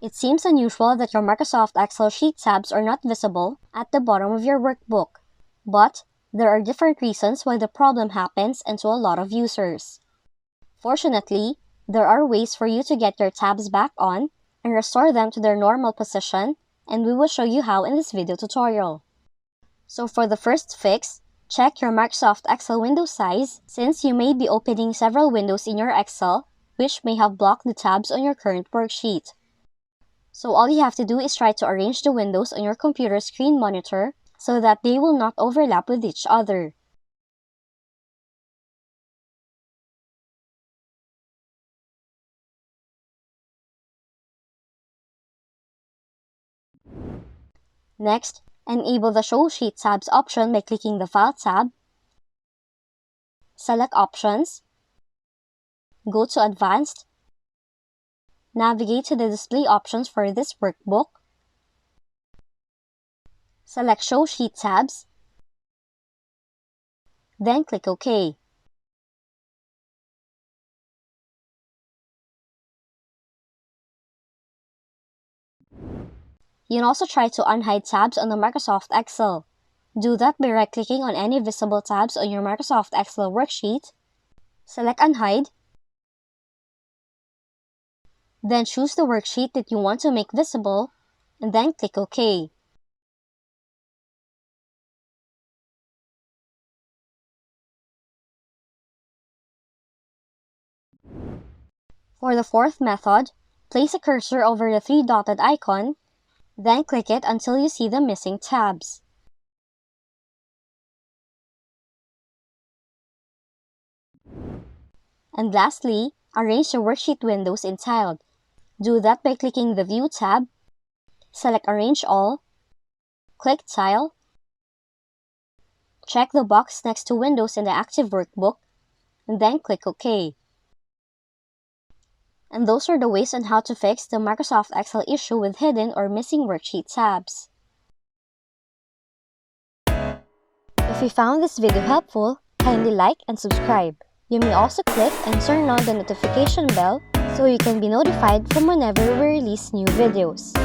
It seems unusual that your Microsoft Excel sheet tabs are not visible at the bottom of your workbook, but there are different reasons why the problem happens and to a lot of users. Fortunately, there are ways for you to get your tabs back on and restore them to their normal position, and we will show you how in this video tutorial. So for the first fix, check your Microsoft Excel window size since you may be opening several windows in your Excel which may have blocked the tabs on your current worksheet. So all you have to do is try to arrange the windows on your computer screen monitor so that they will not overlap with each other. Next, enable the Show Sheet Tabs option by clicking the File tab, select Options, go to Advanced, navigate to the display options for this workbook, select Show Sheet Tabs, then click OK. You can also try to unhide tabs on the Microsoft Excel. Do that by right-clicking on any visible tabs on your Microsoft Excel worksheet, select Unhide, then choose the worksheet that you want to make visible, and then click OK. For the fourth method, place a cursor over the three-dotted icon, then click it until you see the missing tabs. And lastly, arrange the worksheet windows in tiled. Do that by clicking the View tab, select Arrange All, click Tile, check the box next to Windows in the active workbook, and then click OK. And those are the ways on how to fix the Microsoft Excel issue with hidden or missing worksheet tabs. If you found this video helpful, kindly like and subscribe. You may also click and turn on the notification bell so you can be notified from whenever we release new videos.